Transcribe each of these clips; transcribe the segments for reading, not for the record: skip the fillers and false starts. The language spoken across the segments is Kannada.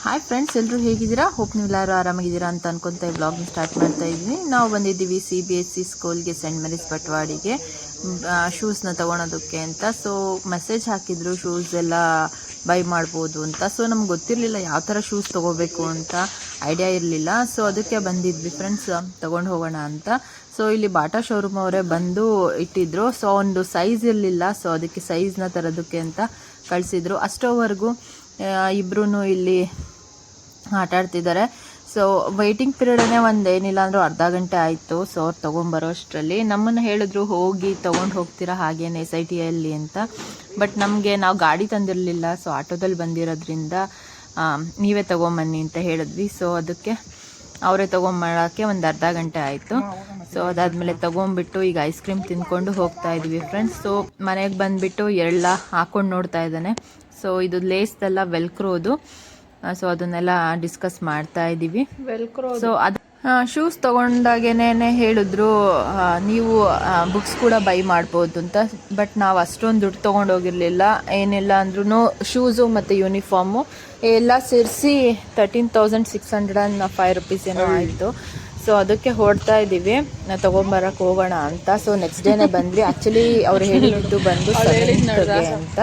ಹಾಯ್ ಫ್ರೆಂಡ್ಸ್, ಎಲ್ಲರೂ ಹೇಗಿದ್ದೀರಾ? ಹೋಪ್ ನೀವೆಲ್ಲರೂ ಆರಾಮಾಗಿದ್ದೀರಾ ಅಂತ ಅನ್ಕೊಂತ ಈ ವ್ಲಾಗ್ನ ಸ್ಟಾರ್ಟ್ ಮಾಡ್ತಾ ಇದ್ದೀನಿ. ನಾವು ಬಂದಿದ್ದೀವಿ CBSE ಸ್ಕೂಲ್ಗೆ, ಸೆಂಟ್ ಮೇರಿಸ್ ಬಟ್ವಾಡಿಗೆ ಶೂಸ್ನ ತೊಗೊಳೋದಕ್ಕೆ ಅಂತ. ಸೊ ಮೆಸೇಜ್ ಹಾಕಿದ್ರು ಶೂಸ್ ಎಲ್ಲ ಬೈ ಮಾಡ್ಬೋದು ಅಂತ. ಸೊ ನಮ್ಗೆ ಗೊತ್ತಿರಲಿಲ್ಲ ಯಾವ ಥರ ಶೂಸ್ ತೊಗೋಬೇಕು ಅಂತ, ಐಡಿಯಾ ಇರಲಿಲ್ಲ. ಸೊ ಅದಕ್ಕೆ ಬಂದಿದ್ವಿ ಫ್ರೆಂಡ್ಸ್ ತೊಗೊಂಡು ಹೋಗೋಣ ಅಂತ. ಸೊ ಇಲ್ಲಿ ಬಾಟಾ ಶೋರೂಮ್ ಅವರೇ ಬಂದು ಇಟ್ಟಿದ್ರು. ಸೊ ಒಂದು ಸೈಜ್ ಇರಲಿಲ್ಲ, ಸೊ ಅದಕ್ಕೆ ಸೈಜ್ನ ತರೋದಕ್ಕೆ ಅಂತ ಕಳಿಸಿದ್ರು. ಅಷ್ಟೋವರೆಗೂ ಇಬ್ರು ಇಲ್ಲಿ ಆಟ ಆಡ್ತಿದ್ದಾರೆ. ಸೊ ವೆಯ್ಟಿಂಗ್ ಪೀರಿಯಡೇ ಏನಿಲ್ಲ ಅಂದರೂ ಅರ್ಧ ಗಂಟೆ ಆಯಿತು. ಸೊ ಅವ್ರು ತೊಗೊಂಬರೋ ಅಷ್ಟರಲ್ಲಿ ನಮ್ಮನ್ನು ಹೇಳಿದ್ರು ಹೋಗಿ ತೊಗೊಂಡು ಹೋಗ್ತೀರಾ ಹಾಗೇನೆ SITಯಲ್ಲಿ ಅಂತ. ಬಟ್ ನಾವು ಗಾಡಿ ತಂದಿರಲಿಲ್ಲ, ಸೊ ಆಟೋದಲ್ಲಿ ಬಂದಿರೋದ್ರಿಂದ ನೀವೇ ತೊಗೊಂಬನ್ನಿ ಅಂತ ಹೇಳಿದ್ವಿ. ಸೊ ಅದಕ್ಕೆ ಅವರೇ ತೊಗೊಂಬರೋಕ್ಕೆ ಒಂದು ಅರ್ಧ ಗಂಟೆ ಆಯಿತು. ಸೊ ಅದಾದಮೇಲೆ ತೊಗೊಂಬಿಟ್ಟು ಈಗ ಐಸ್ ಕ್ರೀಮ್ ತಿಂದ್ಕೊಂಡು ಹೋಗ್ತಾ ಇದ್ವಿ ಫ್ರೆಂಡ್ಸ್. ಸೊ ಮನೆಗೆ ಬಂದುಬಿಟ್ಟು ಎಲ್ಲ ಹಾಕ್ಕೊಂಡು ನೋಡ್ತಾ ಇದ್ದಾನೆ. ಸೊ ಇದು ಲೇಸ್ದೆಲ್ಲ ವೆಲ್ಕ್ರೋದು. ಸೊ ಅದನ್ನೆಲ್ಲ ಡಿಸ್ಕಸ್ ಮಾಡ್ತಾ ಇದ್ದೀವಿ. ಸೊ ಅದು ಶೂಸ್ ತೊಗೊಂಡಾಗೇನೆ ಹೇಳಿದ್ರು ನೀವು ಬುಕ್ಸ್ ಕೂಡ ಬೈ ಮಾಡ್ಬೋದು ಅಂತ. ಬಟ್ ನಾವು ಅಷ್ಟೊಂದು ದುಡ್ಡು ತೊಗೊಂಡೋಗಿರಲಿಲ್ಲ. ಏನಿಲ್ಲ ಅಂದ್ರೂ ಶೂಸು ಮತ್ತು ಯೂನಿಫಾರ್ಮು ಎಲ್ಲ ಸೇರಿಸಿ 13,605 ರೂಪೀಸ್ ಏನೋ ಆಯಿತು. ಸೊ ಅದಕ್ಕೆ ಹೊರಡ್ತಾ ಇದ್ದೀವಿ, ತೊಗೊಂಬರಕ್ಕೆ ಹೋಗೋಣ ಅಂತ. ಸೊ ನೆಕ್ಸ್ಟ್ ಡೇನೇ ಬಂದ್ವಿ. ಆ್ಯಕ್ಚುಲಿ ಅವ್ರು ಹೇಳಿದ್ದು ಬಂದು 7th ಅಂತ.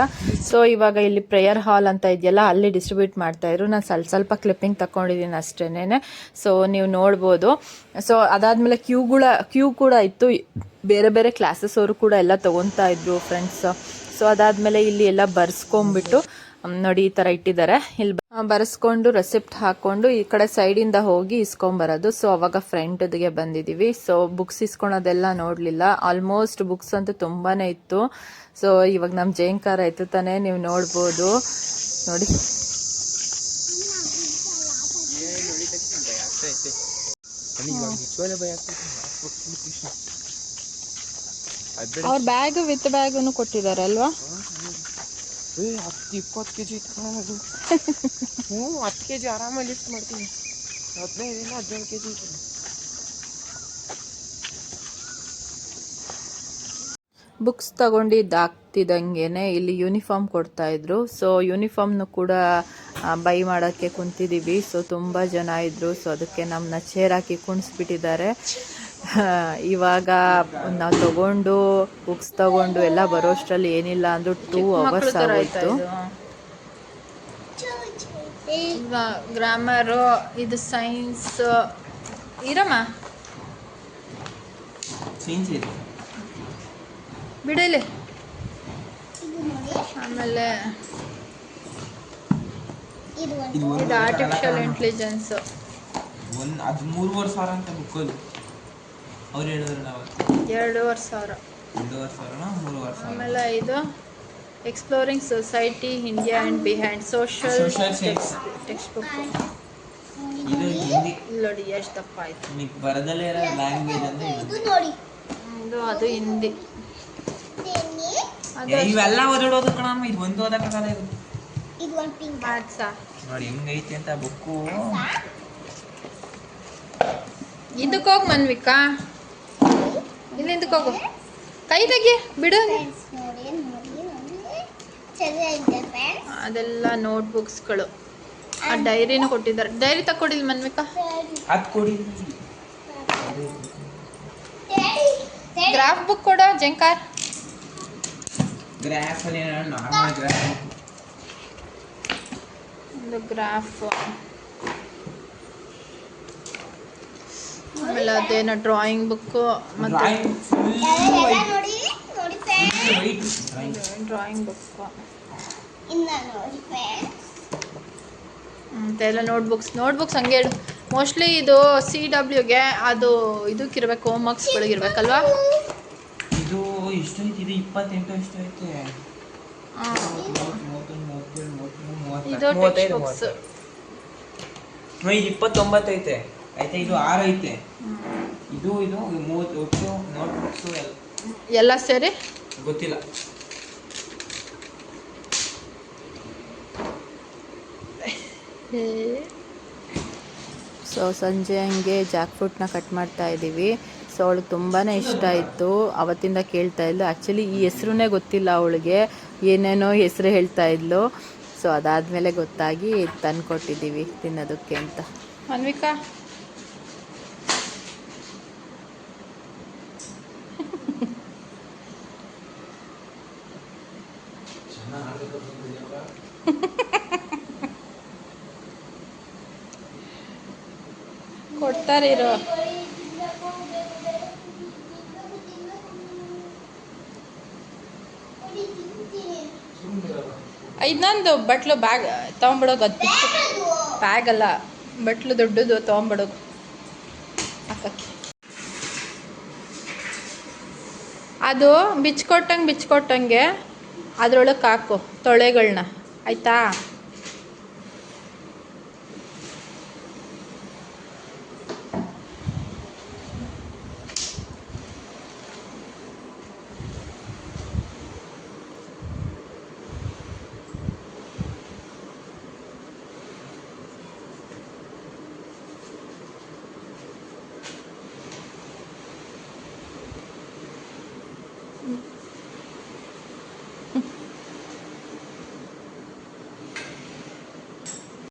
ಸೊ ಇವಾಗ ಇಲ್ಲಿ ಪ್ರೇಯರ್ ಹಾಲ್ ಅಂತ ಇದೆಯಲ್ಲ, ಅಲ್ಲಿ ಡಿಸ್ಟ್ರಿಬ್ಯೂಟ್ ಮಾಡ್ತಾಯಿದ್ರು. ನಾನು ಸ್ವಲ್ಪ ಕ್ಲಿಪ್ಪಿಂಗ್ ತಗೊಂಡಿದ್ದೀನಿ ಅಷ್ಟೇನೆ. ಸೊ ನೀವು ನೋಡ್ಬೋದು. ಸೊ ಅದಾದಮೇಲೆ ಕ್ಯೂ ಕೂಡ ಇತ್ತು. ಬೇರೆ ಬೇರೆ ಕ್ಲಾಸಸ್ ಅವರು ಕೂಡ ಎಲ್ಲ ತೊಗೊತಾ ಇದ್ರು ಫ್ರೆಂಡ್ಸ್. ಸೊ ಅದಾದಮೇಲೆ ಇಲ್ಲಿ ಎಲ್ಲ ಬರ್ಸ್ಕೊಂಡ್ಬಿಟ್ಟು ನೋಡಿ ಈ ಥರ ಇಟ್ಟಿದ್ದಾರೆ. ಇಲ್ಲಿ ಬರೆಸ್ಕೊಂಡು ರೆಸಿಪ್ಟ್ ಹಾಕ್ಕೊಂಡು ಈ ಕಡೆ ಸೈಡಿಂದ ಹೋಗಿ ಇಸ್ಕೊಂಬರೋದು. ಸೊ ಅವಾಗ ಫ್ರಂಟ್ಗೆ ಬಂದಿದ್ದೀವಿ. ಸೊ ಬುಕ್ಸ್ ಇಸ್ಕೊಳೋದೆಲ್ಲ ನೋಡಲಿಲ್ಲ. ಆಲ್ಮೋಸ್ಟ್ ಬುಕ್ಸ್ ಅಂತೂ ತುಂಬಾ ಇತ್ತು. ಸೊ ಇವಾಗ ನಮ್ಮ ಜಯಂಕಾರ ಆಯಿತು ತಾನೇ, ನೀವು ನೋಡ್ಬೋದು ನೋಡಿ. ಅವ್ರ ಬ್ಯಾಗ್ ವಿತ್ ಬ್ಯಾಗನ್ನು ಕೊಟ್ಟಿದ್ದಾರೆ ಅಲ್ವಾ? 10-20 kg ಅದು 10 kg ಆರಾಮಾಗಿ ಲಿಫ್ಟ್ ಮಾಡ್ತೀನಿ. 15 kg. ಬುಕ್ಸ್ ತಗೊಂಡಿದ್ದಾಗ್ತಿದ್ದಂಗೆ ಇಲ್ಲಿ ಯೂನಿಫಾರ್ಮ್ ಕೊಡ್ತಾಯಿದ್ರು. ಸೊ ಯೂನಿಫಾರ್ಮ್ನು ಕೂಡ ಬೈ ಮಾಡೋಕ್ಕೆ ಕುಂತಿದ್ದೀವಿ. ಸೊ ತುಂಬ ಜನ ಇದ್ದರು. ಸೊ ಅದಕ್ಕೆ ನಮ್ಮನ್ನ ಚೇರ್ ಹಾಕಿ ಕುಣಿಸ್ಬಿಟ್ಟಿದ್ದಾರೆ. ಇವಾಗ ನಾವು ತಗೊಂಡು ಬುಕ್ಸ್ ತಗೊಂಡು ಎಲ್ಲ ಬರೋಷ್ಟರಲ್ಲಿ ಏನಿಲ್ಲ ಅಂದರೂ 2 hours ಆಗೋಯ್ತು. ಈಗ ಗ್ರಾಮರು, ಇದು ಸೈನ್ಸ್ ಇರಮ್ಮ ಬಿಡಲಿ. ಆಮೇಲೆ ಇದು ಆರ್ಟಿಫಿಷಿಯಲ್ ಇಂಟೆಲಿಜೆನ್ಸ್. ಅದು 3,500 ಅಂತ ಬುಕ್ಕಲ್ಲಿ ಅವ್ರು ಹೇಳಿದ್ರು. 2,500. ಆಮೇಲೆ ಇದು exploring society India and behind social text book. ಇದು ಹಿಂದಿ ನೋಡಿ ಎಷ್ಟು ದಪ್ಪ ಆಯ್ತು. ನಿಮಗೆ ಬರದಲ್ಲೇ ಇರೋ ಲ್ಯಾಂಗ್ವೇಜ್ ಅಂದ್ರೆ ಅದು ಹಿಂದಿ. ಇವೆಲ್ಲ ಓದೋದು ಕಣಮ್ಮ, ಇದು ಒಂದು ಓದಕ್ಕಾಗಲ್ಲ. ಇದು ಮ್ಯಾಥ್ಸಾ ನೋಡಿ ಹೆಂಗೈತಿ ಅಂತ ಬುಕ್ಕು. ಇದಕ್ಕೆ ಹೋಗಿ ಮನ್ವಿಕಾ, ಇಲ್ಲಿಂದಕ್ಕೆ ಹೋಗು, ಕೈ ತೆಗಿ ಬಿಡು. ಅದೆಲ್ಲ ನೋಟ್ಬುಕ್ಸ್ಗಳು. ಆ ಡೈರಿನೂ ಕೊಟ್ಟಿದ್ದಾರೆ. ಡೈರಿ ತಕ್ಕೊಡಿಲ್ಲ ಮನ್ವಿಕಾ? ಅದು ಕೊಡಿ. ಗ್ರಾಫ್ ಬುಕ್ ಕೊಡೋ ಜಂಕಾರ್. ಗ್ರಾಫ್ ಅಲ್ಲಿ ನಾರ್ಮಲ್ ಗ್ರಾಫ್. ಒಂದು ಗ್ರಾಫ್. ಆಮೇಲೆ ಅದೇನೋ ಡ್ರಾಯಿಂಗ್ ಬುಕ್ ಮತ್ತು ಡ್ರಾಯಿಂಗ್ ಬುಕ್ ಮತ್ತೆಲ್ಲ ನೋಟ್ಬುಕ್ಸ್ ಹಂಗೆ ಹೇಳು. ಮೋಸ್ಟ್ಲಿ ಇದು CWಗೆ ಅದು ಇದಕ್ಕಿರ್ಬೇಕು, ಹೋಮ್ ವರ್ಕ್ಸ್ಗಳಿಗಿರ್ಬೇಕಲ್ವಾ? ಇದು ಎಷ್ಟೈತಿ? ಇದು 28 ಎಷ್ಟೈತೆ? ಇದು ಟೆಕ್ಸ್ಟ್ ಬುಕ್ಸ್. ಇದು 29 ಐತೆ. ಆಯ್ತಾ, ಇದು 6 ಐತೆ. ಇದು 30 ಒಟ್ಟು ನೋಟ್ಬುಕ್ಸು ಎಲ್ಲ ಸೇರಿ ಗೊತ್ತಿಲ್ಲ. ಸೊ ಸಂಜೆ ಹಂಗೆ ಜಾಕ್ ಫ್ರೂಟ್ನ ಕಟ್ ಮಾಡ್ತಾ ಇದ್ದೀವಿ. ಸೊ ಅವಳಿಗೆ ತುಂಬಾ ಇಷ್ಟ ಆಯಿತು. ಅವತ್ತಿಂದ ಕೇಳ್ತಾ ಇದ್ಲು. ಆ್ಯಕ್ಚುಲಿ ಈ ಹೆಸ್ರೇ ಗೊತ್ತಿಲ್ಲ ಅವಳಿಗೆ, ಏನೇನೋ ಹೆಸರು ಹೇಳ್ತಾ ಇದ್ಲು. ಸೊ ಅದಾದಮೇಲೆ ಗೊತ್ತಾಗಿ ತಂದು ಕೊಟ್ಟಿದ್ದೀವಿ ತಿನ್ನೋದಕ್ಕೆ ಅಂತ. ಅನ್ವಿಕಾ ಕೊಡ್ತಾರಿರೋ. ಇನ್ನೊಂದು ಬಟ್ಲು ಬ್ಯಾಗ್ ತೊಗೊಂಬಿಡೋದು, ಅದು ಬ್ಯಾಗ್ ಅಲ್ಲ ಬಟ್ಲು ದೊಡ್ಡದು ತೊಗೊಂಬಿಡೋದು ಹಾಕಕ್ಕೆ. ಅದು ಬಿಚ್ಕೊಟ್ಟಂಗೆ ಅದ್ರೊಳಗೆ ಹಾಕು ತೊಳೆಗಳನ್ನ, ಆಯಿತಾ?